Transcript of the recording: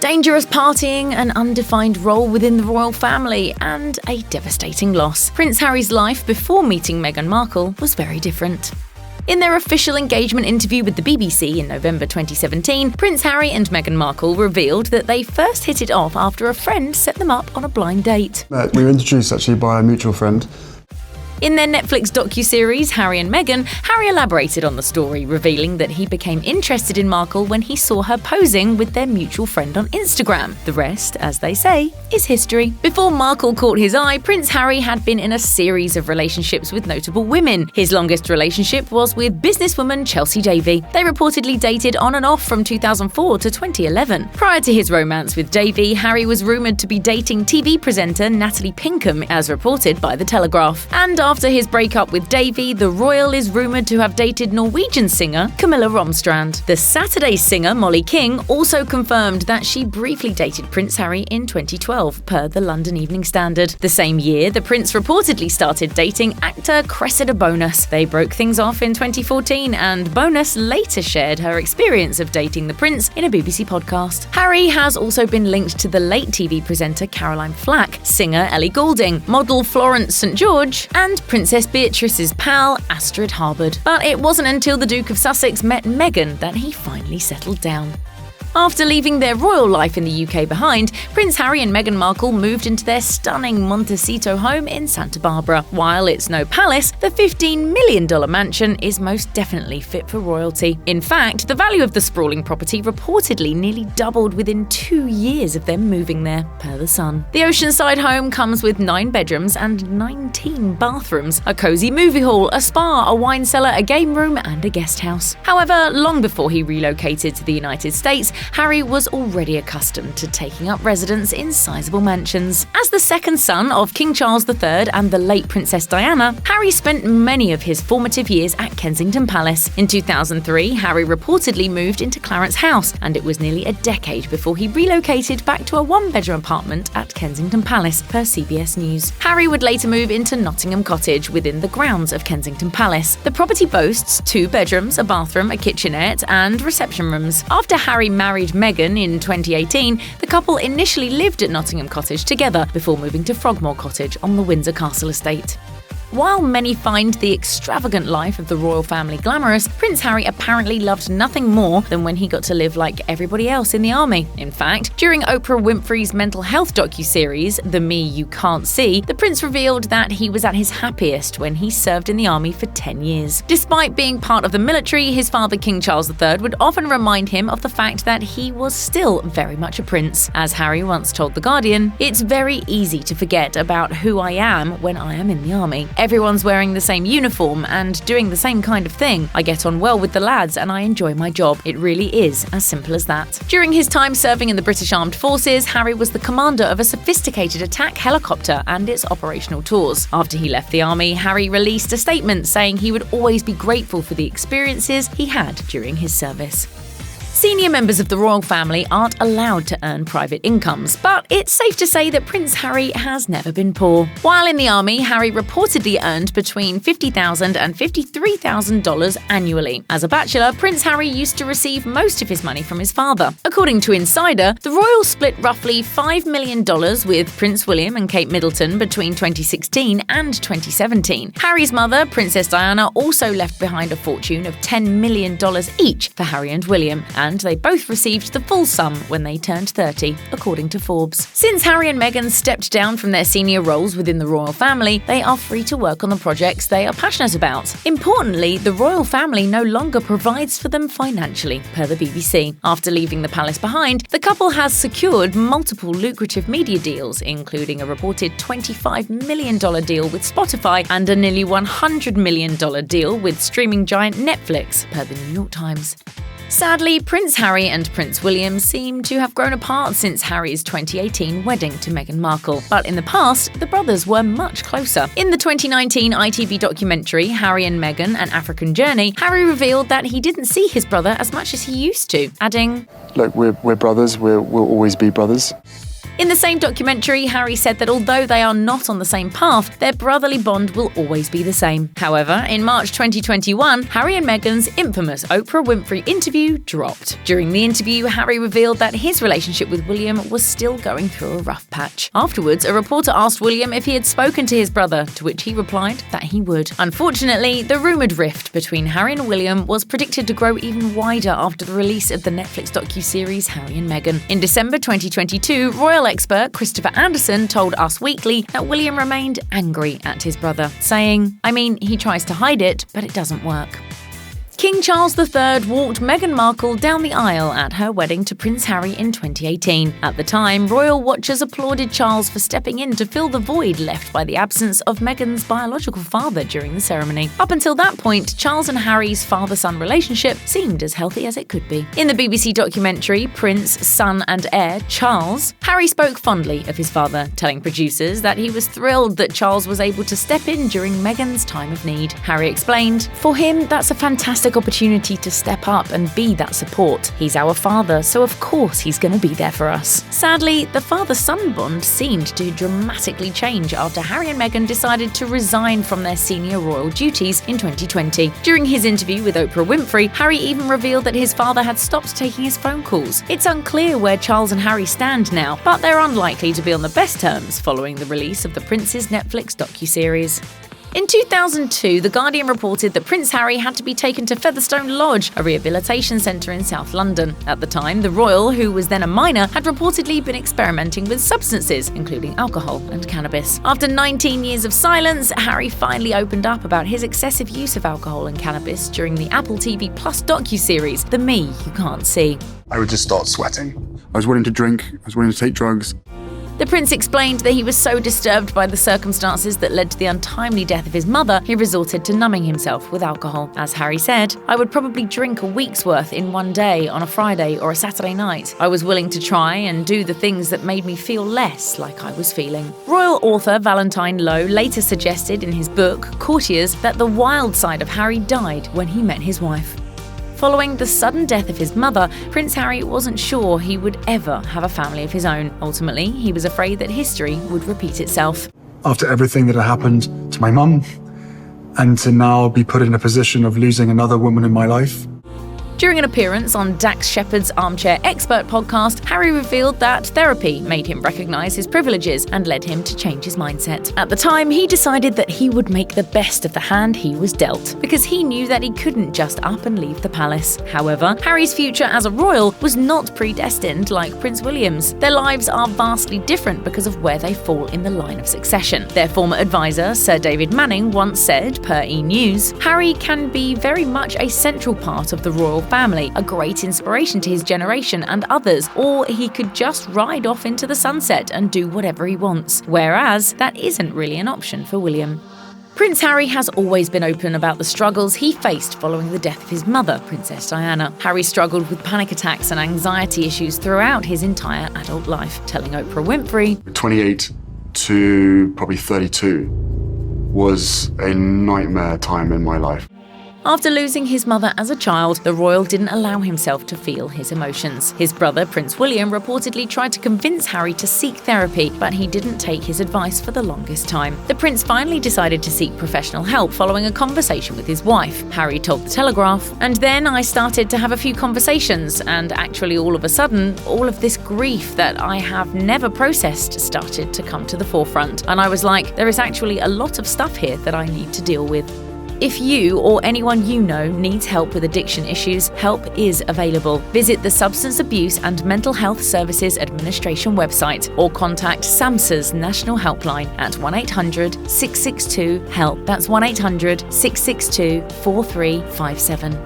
Dangerous partying, an undefined role within the royal family, and a devastating loss. Prince Harry's life before meeting Meghan Markle was very different. In their official engagement interview with the BBC in November 2017, Prince Harry and Meghan Markle revealed that they first hit it off after a friend set them up on a blind date. We were introduced actually by a mutual friend. In their Netflix docuseries, Harry and Meghan, Harry elaborated on the story, revealing that he became interested in Markle when he saw her posing with their mutual friend on Instagram. The rest, as they say, is history. Before Markle caught his eye, Prince Harry had been in a series of relationships with notable women. His longest relationship was with businesswoman Chelsea Davy. They reportedly dated on and off from 2004 to 2011. Prior to his romance with Davy, Harry was rumoured to be dating TV presenter Natalie Pinkham, as reported by The Telegraph. And after his breakup with Davy, the royal is rumoured to have dated Norwegian singer Camilla Romstrand. The Saturday singer Molly King also confirmed that she briefly dated Prince Harry in 2012, per the London Evening Standard. The same year, the prince reportedly started dating actor Cressida Bonas. They broke things off in 2014, and Bonas later shared her experience of dating the prince in a BBC podcast. Harry has also been linked to the late TV presenter Caroline Flack, singer Ellie Goulding, model Florence St. George, and Princess Beatrice's pal Astrid Harbord. But it wasn't until the Duke of Sussex met Meghan that he finally settled down. After leaving their royal life in the UK behind, Prince Harry and Meghan Markle moved into their stunning Montecito home in Santa Barbara. While it's no palace, the $15 million mansion is most definitely fit for royalty. In fact, the value of the sprawling property reportedly nearly doubled within 2 years of them moving there, per The Sun. The oceanside home comes with 9 bedrooms and 19 bathrooms, a cozy movie hall, a spa, a wine cellar, a game room, and a guest house. However, long before he relocated to the United States, Harry was already accustomed to taking up residence in sizable mansions. As the second son of King Charles III and the late Princess Diana, Harry spent many of his formative years at Kensington Palace. In 2003, Harry reportedly moved into Clarence House, and it was nearly a decade before he relocated back to a one-bedroom apartment at Kensington Palace, per CBS News. Harry would later move into Nottingham Cottage within the grounds of Kensington Palace. The property boasts 2 bedrooms, a bathroom, a kitchenette, and reception rooms. After Harry married Meghan in 2018, the couple initially lived at Nottingham Cottage together before moving to Frogmore Cottage on the Windsor Castle estate. While many find the extravagant life of the royal family glamorous, Prince Harry apparently loved nothing more than when he got to live like everybody else in the army. In fact, during Oprah Winfrey's mental health docuseries, The Me You Can't See, the prince revealed that he was at his happiest when he served in the army for 10 years. Despite being part of the military, his father King Charles III would often remind him of the fact that he was still very much a prince. As Harry once told The Guardian, "It's very easy to forget about who I am when I am in the army. Everyone's wearing the same uniform and doing the same kind of thing. I get on well with the lads and I enjoy my job. It really is as simple as that." During his time serving in the British Armed Forces, Harry was the commander of a sophisticated attack helicopter and its operational tours. After he left the army, Harry released a statement saying he would always be grateful for the experiences he had during his service. Senior members of the royal family aren't allowed to earn private incomes, but it's safe to say that Prince Harry has never been poor. While in the army, Harry reportedly earned between $50,000 and $53,000 annually. As a bachelor, Prince Harry used to receive most of his money from his father. According to Insider, the royals split roughly $5 million with Prince William and Kate Middleton between 2016 and 2017. Harry's mother, Princess Diana, also left behind a fortune of $10 million each for Harry and William, and they both received the full sum when they turned 30, according to Forbes. Since Harry and Meghan stepped down from their senior roles within the royal family, they are free to work on the projects they are passionate about. Importantly, the royal family no longer provides for them financially, per the BBC. After leaving the palace behind, the couple has secured multiple lucrative media deals, including a reported $25 million deal with Spotify and a nearly $100 million deal with streaming giant Netflix, per the New York Times. Sadly, Prince Harry and Prince William seem to have grown apart since Harry's 2018 wedding to Meghan Markle. But in the past, the brothers were much closer. In the 2019 ITV documentary Harry and Meghan: An African Journey, Harry revealed that he didn't see his brother as much as he used to, adding, "Look, we're brothers, we'll always be brothers." In the same documentary, Harry said that although they are not on the same path, their brotherly bond will always be the same. However, in March 2021, Harry and Meghan's infamous Oprah Winfrey interview dropped. During the interview, Harry revealed that his relationship with William was still going through a rough patch. Afterwards, a reporter asked William if he had spoken to his brother, to which he replied that he would. Unfortunately, the rumoured rift between Harry and William was predicted to grow even wider after the release of the Netflix docuseries Harry and Meghan. In December 2022, royal expert Christopher Anderson told Us Weekly that William remained angry at his brother, saying, "I mean, he tries to hide it, but it doesn't work." King Charles III walked Meghan Markle down the aisle at her wedding to Prince Harry in 2018. At the time, royal watchers applauded Charles for stepping in to fill the void left by the absence of Meghan's biological father during the ceremony. Up until that point, Charles and Harry's father-son relationship seemed as healthy as it could be. In the BBC documentary Prince, Son and Heir, Charles, Harry spoke fondly of his father, telling producers that he was thrilled that Charles was able to step in during Meghan's time of need. Harry explained, "For him, that's a fantastic opportunity to step up and be that support. He's our father, so of course he's going to be there for us." Sadly, the father-son bond seemed to dramatically change after Harry and Meghan decided to resign from their senior royal duties in 2020. During his interview with Oprah Winfrey, Harry even revealed that his father had stopped taking his phone calls. It's unclear where Charles and Harry stand now, but they're unlikely to be on the best terms following the release of the Prince's Netflix docuseries. In 2002, The Guardian reported that Prince Harry had to be taken to Featherstone Lodge, a rehabilitation centre in South London. At the time, the royal, who was then a minor, had reportedly been experimenting with substances, including alcohol and cannabis. After 19 years of silence, Harry finally opened up about his excessive use of alcohol and cannabis during the Apple TV Plus docuseries, The Me You Can't See. I would just start sweating. I was willing to drink, I was willing to take drugs. The prince explained that he was so disturbed by the circumstances that led to the untimely death of his mother, he resorted to numbing himself with alcohol. As Harry said, "I would probably drink a week's worth in one day on a Friday or a Saturday night. I was willing to try and do the things that made me feel less like I was feeling." Royal author Valentine Lowe later suggested in his book, Courtiers, that the wild side of Harry died when he met his wife. Following the sudden death of his mother, Prince Harry wasn't sure he would ever have a family of his own. Ultimately, he was afraid that history would repeat itself. After everything that had happened to my mum, and to now be put in a position of losing another woman in my life. During an appearance on Dax Shepard's Armchair Expert podcast, Harry revealed that therapy made him recognise his privileges and led him to change his mindset. At the time, he decided that he would make the best of the hand he was dealt, because he knew that he couldn't just up and leave the palace. However, Harry's future as a royal was not predestined like Prince William's. Their lives are vastly different because of where they fall in the line of succession. Their former advisor, Sir David Manning, once said, per E! News, "Harry can be very much a central part of the royal family, a great inspiration to his generation and others, or he could just ride off into the sunset and do whatever he wants." Whereas that isn't really an option for William. Prince Harry has always been open about the struggles he faced following the death of his mother, Princess Diana. Harry struggled with panic attacks and anxiety issues throughout his entire adult life, telling Oprah Winfrey, 28 to probably 32 was a nightmare time in my life. After losing his mother as a child, the royal didn't allow himself to feel his emotions. His brother, Prince William, reportedly tried to convince Harry to seek therapy, but he didn't take his advice for the longest time. The prince finally decided to seek professional help following a conversation with his wife. Harry told The Telegraph, "And then I started to have a few conversations, and actually all of a sudden, all of this grief that I have never processed started to come to the forefront. And I was like, there is actually a lot of stuff here that I need to deal with." If you or anyone you know needs help with addiction issues, help is available. Visit the Substance Abuse and Mental Health Services Administration website or contact SAMHSA's National Helpline at 1-800-662-HELP. That's 1-800-662-4357.